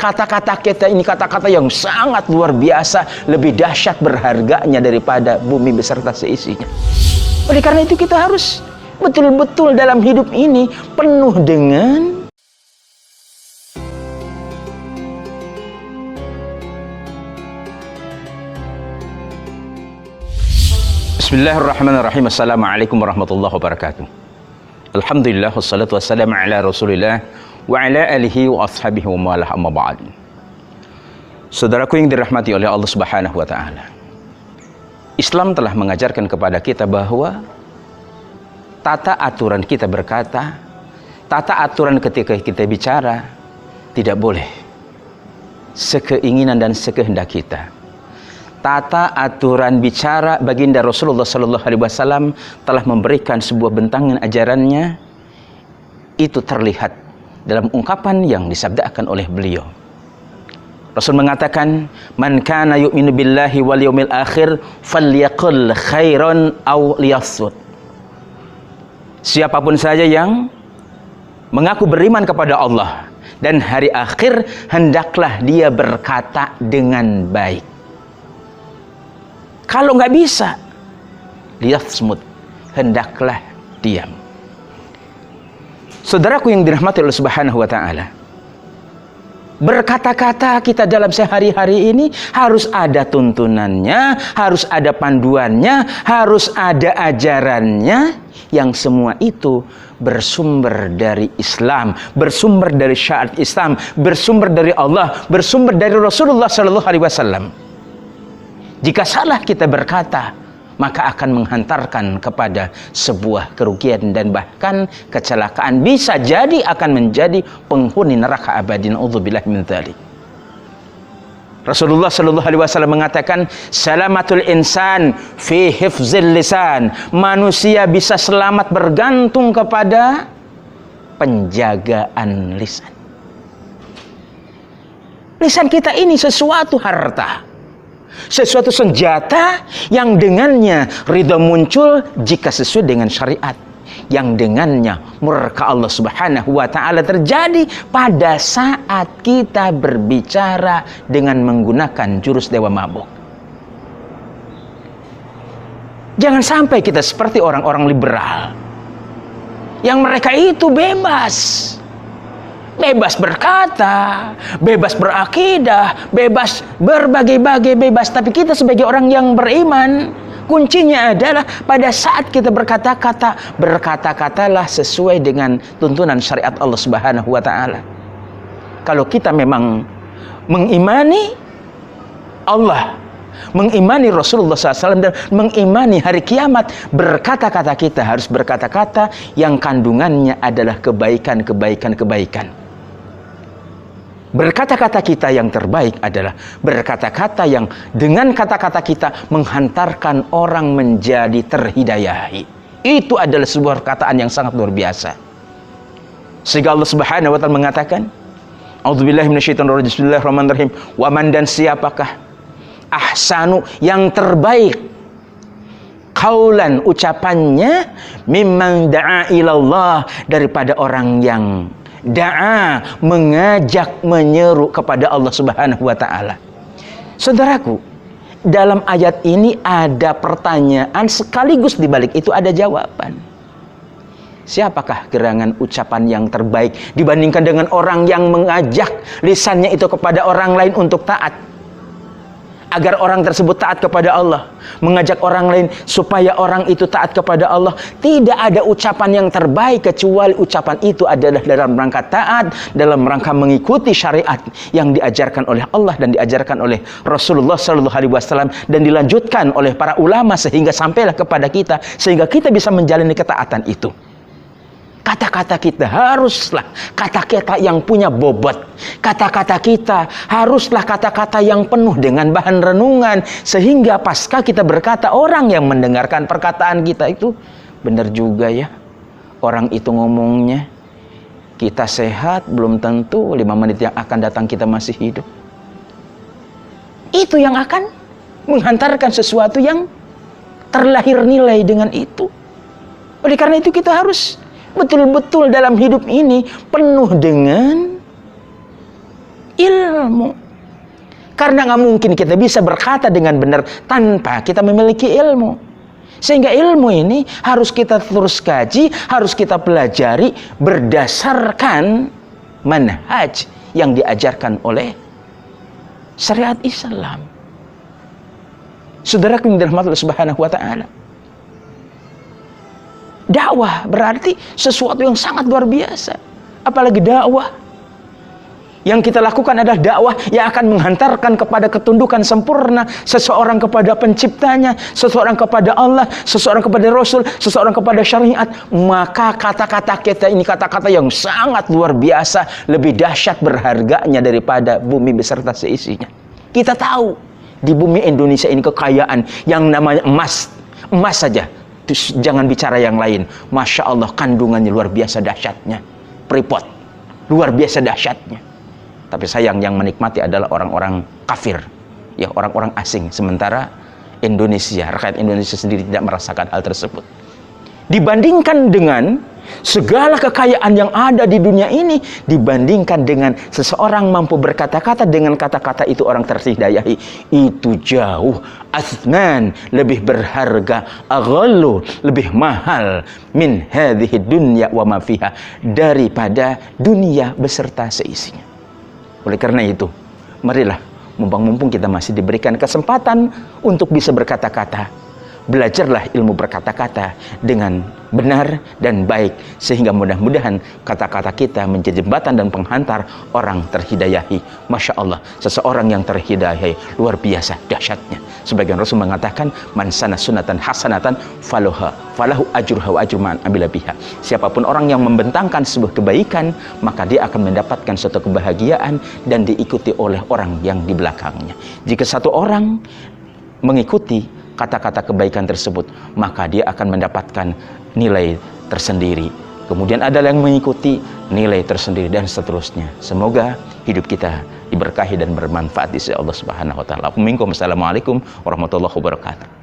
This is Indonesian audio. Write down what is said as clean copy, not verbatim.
kata-kata kita ini kata-kata yang sangat luar biasa, lebih dahsyat berharganya daripada bumi beserta seisinya. Oleh karena itu kita harus betul-betul dalam hidup ini penuh dengan Bismillahirrahmanirrahim. Assalamualaikum warahmatullahi wabarakatuh. Alhamdulillah wassalatu wassalamu ala Rasulillah wa ala alihi wa ashabihi wa mawalah, amma ba'd. Saudaraku yang dirahmati oleh Allah Subhanahu wa taala. Islam telah mengajarkan kepada kita bahwa tata aturan kita berkata, tata aturan ketika kita bicara tidak boleh sekeinginan dan sekehendak kita. Tata aturan bicara baginda Rasulullah Sallallahu Alaihi Wasallam telah memberikan sebuah bentangan ajarannya. Itu terlihat dalam ungkapan yang disabdakan oleh beliau. Rasul mengatakan, "Man kana yu'minu billahi wal yaumil akhir falyaqul khairan aw liyasmut." Siapapun saja yang mengaku beriman kepada Allah dan hari akhir, hendaklah dia berkata dengan baik. Kalau nggak bisa, liyasmut, hendaklah diam. Saudaraku yang dirahmati Allah Subhanahu wa taala, berkata-kata kita dalam sehari-hari ini harus ada tuntunannya, harus ada panduannya, harus ada ajarannya, yang semua itu bersumber dari Islam, bersumber dari syariat Islam, bersumber dari Allah, bersumber dari Rasulullah Sallallahu Alaihi Wasallam. Jika salah kita berkata, maka akan menghantarkan kepada sebuah kerugian dan bahkan kecelakaan. Bisa jadi akan menjadi penghuni neraka abadi. Na'udzubillah min dzalik. Rasulullah Sallallahu Alaihi Wasallam mengatakan, salamatul insan fi hifzil lisan. Manusia bisa selamat bergantung kepada penjagaan lisan. Lisan kita ini sesuatu harta, sesuatu senjata yang dengannya ridha muncul jika sesuai dengan syariat, yang dengannya murka Allah Subhanahu wa taala terjadi pada saat kita berbicara dengan menggunakan jurus dewa mabuk. Jangan sampai kita seperti orang-orang liberal yang mereka itu bebas berkata, bebas berakidah, bebas berbagai-bagai bebas. Tapi kita sebagai orang yang beriman, kuncinya adalah pada saat kita berkata-kata, berkata-katalah sesuai dengan tuntunan syariat Allah Subhanahu wa taala. Kalau kita memang mengimani Allah, mengimani Rasulullah SAW, dan mengimani hari kiamat, berkata-kata kita harus berkata-kata yang kandungannya adalah kebaikan. Berkata-kata kita yang terbaik adalah berkata-kata yang dengan kata-kata kita menghantarkan orang menjadi terhidayahi. Itu adalah sebuah perkataan yang sangat luar biasa. Sehingga Allah Subhanahu wa taala mengatakan, A'udzubillahi minasyaitonirrajim, bismillahirrahmanirrahim, wa man, dan siapakah, ahsanu, yang terbaik, qaulan, ucapannya, mimman da'a ilallah, daripada orang yang da'a, mengajak, menyeru kepada Allah Subhanahu wa taala. Saudaraku, dalam ayat ini ada pertanyaan sekaligus di balik itu ada jawaban. Siapakah gerangan ucapan yang terbaik dibandingkan dengan orang yang mengajak lisannya itu kepada orang lain untuk taat, agar orang tersebut taat kepada Allah, mengajak orang lain supaya orang itu taat kepada Allah? Tidak ada ucapan yang terbaik kecuali ucapan itu adalah dalam rangka taat, dalam rangka mengikuti syariat yang diajarkan oleh Allah dan diajarkan oleh Rasulullah Sallallahu Alaihi Wasallam dan dilanjutkan oleh para ulama sehingga sampailah kepada kita, sehingga kita bisa menjalani ketaatan itu. Kata-kata kita haruslah kata-kata yang punya bobot. Kata-kata kita haruslah kata-kata yang penuh dengan bahan renungan, sehingga pasca kita berkata, orang yang mendengarkan perkataan kita itu, benar juga ya, orang itu ngomongnya. Kita sehat, belum tentu 5 menit yang akan datang kita masih hidup. Itu yang akan menghantarkan sesuatu yang terlahir nilai dengan itu. Oleh karena itu kita harus betul-betul dalam hidup ini penuh dengan Ilmu. Karena nggak mungkin kita bisa berkata dengan benar tanpa kita memiliki ilmu. Sehingga ilmu ini harus kita terus kaji, harus kita pelajari berdasarkan manhaj yang diajarkan oleh syariat Islam. Saudaraku yang dirahmati Allah Subhanahu wa taala. Dakwah berarti sesuatu yang sangat luar biasa. Apalagi dakwah yang kita lakukan adalah dakwah yang akan menghantarkan kepada ketundukan sempurna seseorang kepada penciptanya, seseorang kepada Allah, seseorang kepada Rasul, seseorang kepada syariat. Maka kata-kata kita ini kata-kata yang sangat luar biasa, lebih dahsyat berharganya daripada bumi beserta seisinya. Kita tahu di bumi Indonesia ini kekayaan yang namanya emas. Emas saja, jangan bicara yang lain. Masya Allah, kandungannya luar biasa dahsyatnya. Freeport, luar biasa dahsyatnya. Tapi sayang yang menikmati adalah orang-orang kafir, ya, orang-orang asing. Sementara Indonesia, rakyat Indonesia sendiri tidak merasakan hal tersebut. Dibandingkan dengan segala kekayaan yang ada di dunia ini, dibandingkan dengan seseorang mampu berkata-kata, dengan kata-kata itu orang terhidayahi, itu jauh asman, lebih berharga, aghallu, lebih mahal min hadhihi dunya wa ma fiha, daripada dunia beserta seisinya. Oleh karena itu, marilah mumpung kita masih diberikan kesempatan untuk bisa berkata-kata, belajarlah ilmu berkata-kata dengan benar dan baik, sehingga mudah-mudahan kata-kata kita menjadi jembatan dan penghantar orang terhidayahi. Masya Allah, seseorang yang terhidayahi luar biasa dahsyatnya. Sebagian Rasul mengatakan, man sana sunatan hasanatan falahu ajruha wa ajru man amila biha. Siapapun orang yang membentangkan sebuah kebaikan, maka dia akan mendapatkan suatu kebahagiaan dan diikuti oleh orang yang di belakangnya. Jika satu orang mengikuti kata-kata kebaikan tersebut, maka dia akan mendapatkan nilai tersendiri. Kemudian ada yang mengikuti nilai tersendiri dan seterusnya. Semoga hidup kita diberkahi dan bermanfaat di sisi Allah Subhanahu wa taala. Assalamualaikum warahmatullahi wabarakatuh.